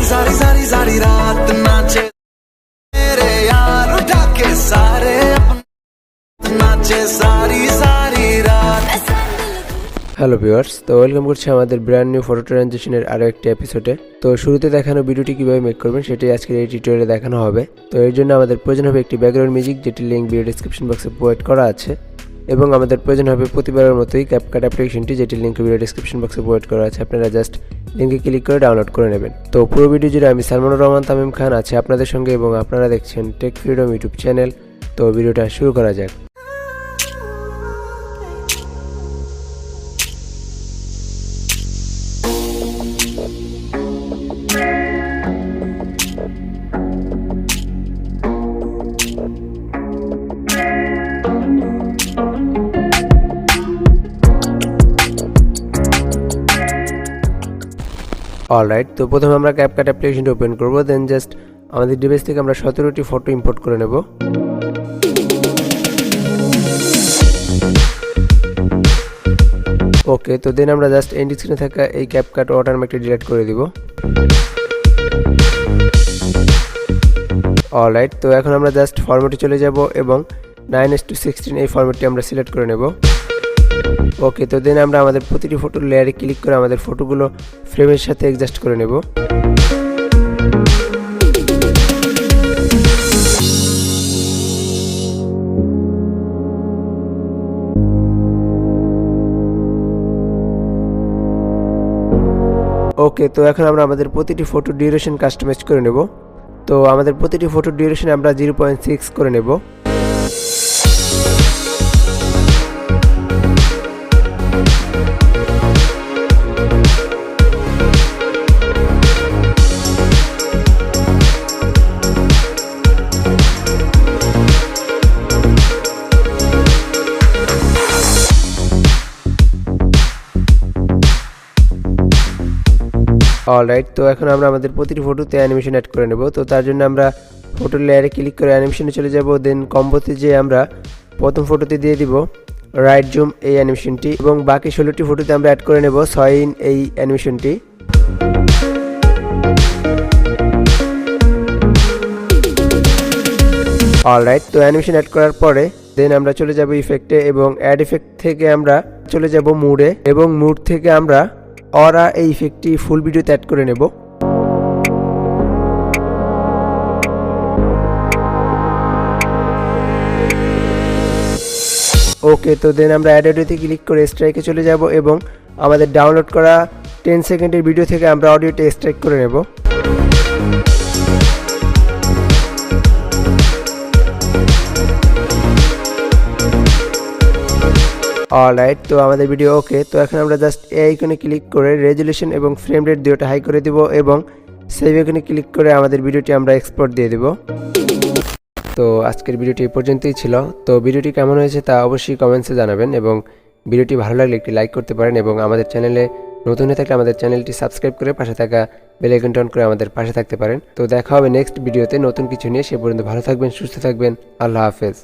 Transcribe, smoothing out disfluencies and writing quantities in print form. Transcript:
सारी सारी सारी रात नाचे मेरे यार उठा के सारे नाचे सारी सारी रात। হ্যালো ভিউয়ার্স, তো ওয়েলকাম করছি আমাদের ব্র্যান্ড নিউ ফটো ট্রানজিশনের আরও একটি এপিসোডে। তো শুরুতে দেখানো ভিডিওটি কীভাবে মেক করবেন সেটাই আজকের এই টিউটোরিয়ালে দেখানো হবে। তো এর জন্য আমাদের প্রয়োজন হবে একটি ব্যাকগ্রাউন্ড মিউজিক, যেটির লিঙ্ক ভিডিও ডেসক্রিপশন বক্সে প্রোভাইড করা আছে, এবং আমাদের প্রয়োজন হবে প্রতিবারের মতোই ক্যাপকাট অ্যাপ্লিকেশনটি, যেটির লিঙ্ক ভিডিও ডেসক্রিপশন বক্সে প্রোভাইড করা আছে। আপনারা জাস্ট লিঙ্কে ক্লিক করে ডাউনলোড করে নেবেন। তো পুরো ভিডিও জুড়ে আমি সালমানুর রহমান তামিম খান আছি আপনাদের সঙ্গে, এবং আপনারা দেখছেন টেক ফ্রিডম ইউটিউব চ্যানেল। তো ভিডিওটা শুরু করা যাক। অলরাইট, তো প্রথমে আমরা ক্যাপকাট অ্যাপ্লিকেশনটি ওপেন করব। দেন জাস্ট আমাদের ডিভাইস থেকে আমরা 17টি ফটো ইম্পোর্ট করে নেব। ওকে, তো দেন আমরা জাস্ট এন্ড স্ক্রিনে থাকা এই ক্যাপকাট ওয়াটারমার্কটি ডিলিট করে দিব। অলরাইট, তো এখন আমরা জাস্ট ফরম্যাটে চলে যাব এবং 9:16 এই ফরম্যাটটি আমরা সিলেক্ট করে নেব। ওকে, তো দেন আমরা আমাদের প্রতিটি ফটোর লেয়ারে ক্লিক করে আমাদের ফটোগুলো ফ্রেমের সাথে অ্যাডজাস্ট করে নেব। ওকে, তো এখন আমরা আমাদের প্রতিটি ফটোর ডিউরেশন কাস্টমাইজ করে নেব। তো আমাদের প্রতিটি ফটোর ডিউরেশন আমরা 0.6 করে নেব। অলরাইট, তো এখন আমরা আমাদের প্রতিটি ফটোতে অ্যানিমেশন অ্যাড করে নেব। তো তার জন্য আমরা ফটোর লেয়ারে ক্লিক করে অ্যানিমেশনে চলে যাব। দেন কম্বোতে যে আমরা প্রথম ফটোতে দিয়ে দিব রাইট জুম এই অ্যানিমেশনটি, এবং বাকি 16টি ফটোতে আমরা অ্যাড করে নেব 6 এই অ্যানিমেশনটি। অলরাইট, তো অ্যানিমেশন অ্যাড করার পরে দেন আমরা চলে যাব ইফেক্টে, এবং অ্যাড ইফেক্ট থেকে আমরা চলে যাব মুডে, এবং মুড থেকে আমরা অরা এই ইফেক্টটি ফুল ভিডিওতে অ্যাড করে নেব। ওকে, তো দেন আমরা অ্যাড অডিওতে ক্লিক করে স্ট্রাইকে চলে যাব, এবং আমাদের ডাউনলোড করা 10 সেকেন্ডের ভিডিও থেকে আমরা অডিওটা এক্সট্রাক্ট করে নেব। অলরাইট, তো আমাদের ভিডিও ওকে। তো এখন আমরা জাস্ট এই আইকনে ক্লিক করে রেজুলেশন এবং ফ্রেম রেট দুটোটা হাই করে দিব, এবং সেভ আইকনে ক্লিক করে আমাদের ভিডিওটি আমরা এক্সপোর্ট দিয়ে দেব। তো আজকের ভিডিওটি এই পর্যন্তই ছিল। তো ভিডিওটি কেমন হয়েছে তা অবশ্যই কমেন্টসে জানাবেন, এবং ভিডিওটি ভালো লাগলে একটি লাইক করতে পারেন, এবং আমাদের চ্যানেলে নতুন হয়ে থাকলে আমাদের চ্যানেলটি সাবস্ক্রাইব করে পাশে থাকা বেল আইকনটি অন করে আমাদের পাশে থাকতে পারেন। তো দেখা হবে নেক্সট ভিডিওতে নতুন কিছু নিয়ে। সে পর্যন্ত ভালো থাকবেন, সুস্থ থাকবেন। আল্লাহ হাফেজ।